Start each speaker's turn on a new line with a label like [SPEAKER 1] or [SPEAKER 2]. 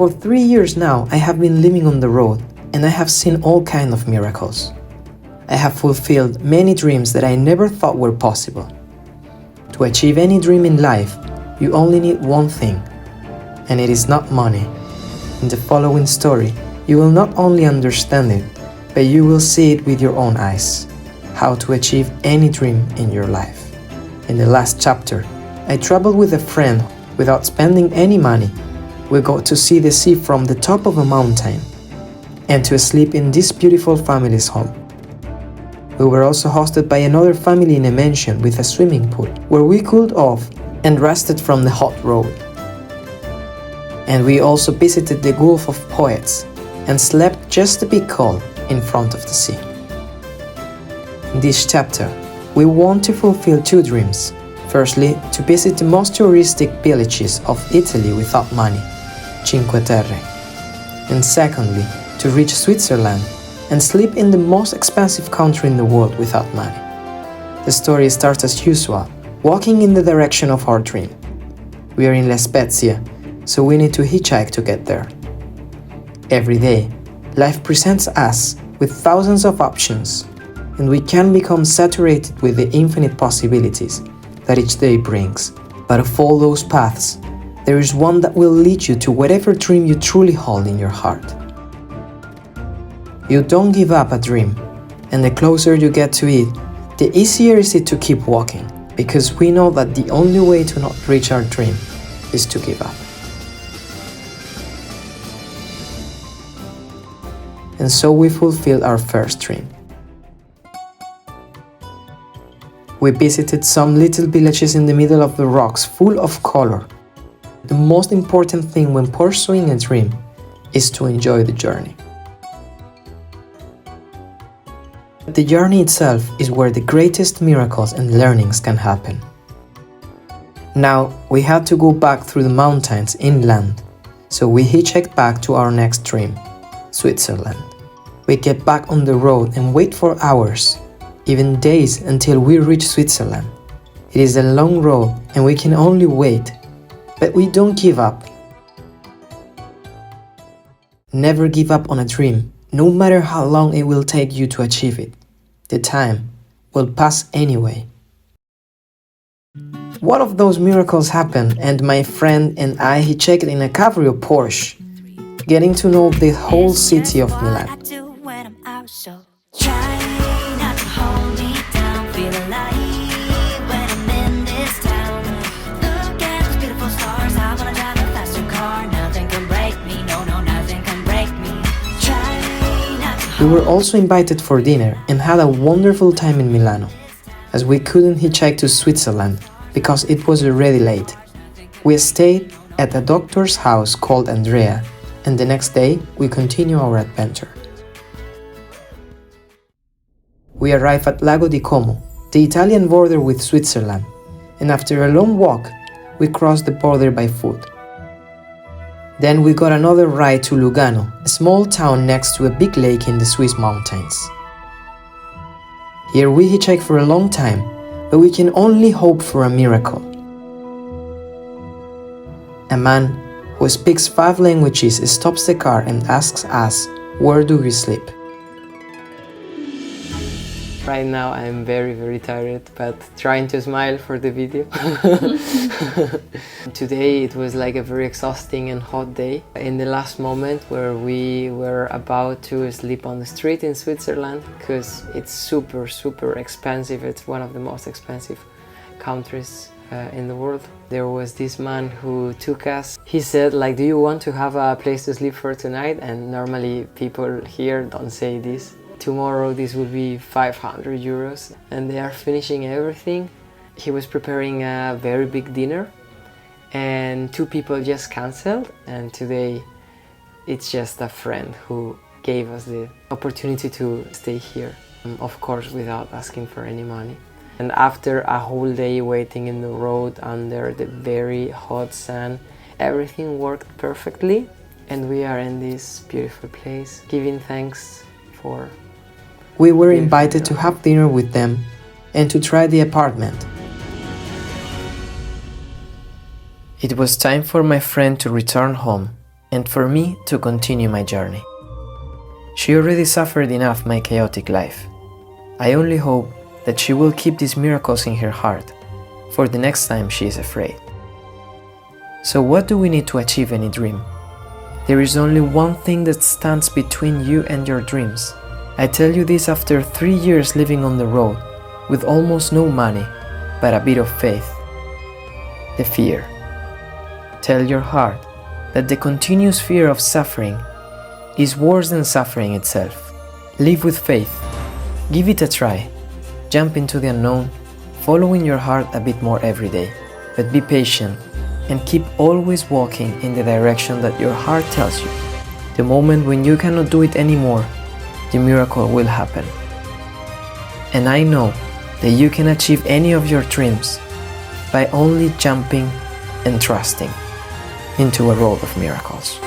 [SPEAKER 1] For 3 years now, I have been living on the road and I have seen all kinds of miracles. I have fulfilled many dreams that I never thought were possible. To achieve any dream in life, you only need one thing, and it is not money. In the following story, you will not only understand it, but you will see it with your own eyes, how to achieve any dream in your life. In the last chapter, I traveled with a friend without spending any money. We got to see the sea from the top of a mountain and to sleep in this beautiful family's home. We were also hosted by another family in a mansion with a swimming pool where we cooled off and rested from the hot road. And we also visited the Gulf of Poets and slept just a bit cold in front of the sea. In this chapter, we want to fulfill 2 dreams. Firstly, to visit the most touristic villages of Italy without money, Cinque Terre. And secondly, to reach Switzerland and sleep in the most expensive country in the world without money. The story starts as usual, walking in the direction of our dream. We are in La Spezia, so we need to hitchhike to get there. Every day, life presents us with thousands of options, and we can become saturated with the infinite possibilities that each day brings. But of all those paths, there is one that will lead you to whatever dream you truly hold in your heart. You don't give up a dream, and the closer you get to it, the easier is it to keep walking, because we know that the only way to not reach our dream is to give up. And so we fulfilled our first dream. We visited some little villages in the middle of the rocks full of color. The most important thing when pursuing a dream is to enjoy the journey. The journey itself is where the greatest miracles and learnings can happen. Now we had to go back through the mountains inland, so we hitchhiked back to our next dream, Switzerland. We get back on the road and wait for hours, even days, until we reach Switzerland. It is a long road and we can only wait, but we don't give up. Never give up on a dream, no matter how long it will take you to achieve it. The time will pass anyway. One of those miracles happened and my friend and I hitchhiked in a Cabrio Porsche, getting to know the whole city of Milan. We were also invited for dinner and had a wonderful time in Milano, as we couldn't hitchhike to Switzerland because it was already late. We stayed at a doctor's house called Andrea, and the next day we continue our adventure. We arrived at Lago di Como, the Italian border with Switzerland, and after a long walk, we crossed the border by foot. Then we got another ride to Lugano, a small town next to a big lake in the Swiss mountains. Here we hitchhiked for a long time, but we can only hope for a miracle. A man who speaks 5 languages stops the car and asks us, "Where do we sleep?" Right now I'm very tired, but trying to smile for the video. Today it was like a very exhausting and hot day. In the last moment where we were about to sleep on the street in Switzerland, because it's super expensive. It's one of the most expensive countries in the world. There was this man who took us. He said, like, "Do you want to have a place to sleep for tonight?" And normally people here don't say this. Tomorrow this will be 500 euros, and they are finishing everything. He was preparing a very big dinner and 2 people just cancelled, and today it's just a friend who gave us the opportunity to stay here, of course without asking for any money. And after a whole day waiting in the road under the very hot sun, everything worked perfectly, and we are in this beautiful place giving thanks for. We were invited to have dinner with them and to try the apartment. It was time for my friend to return home, and for me to continue my journey. She already suffered enough my chaotic life. I only hope that she will keep these miracles in her heart for the next time she is afraid. So what do we need to achieve any dream? There is only one thing that stands between you and your dreams. I tell you this after 3 years living on the road with almost no money, but a bit of faith. The fear. Tell your heart that the continuous fear of suffering is worse than suffering itself. Live with faith. Give it a try. Jump into the unknown, following your heart a bit more every day. But be patient and keep always walking in the direction that your heart tells you. The moment when you cannot do it anymore, the miracle will happen. And I know that you can achieve any of your dreams by only jumping and trusting into a road of miracles.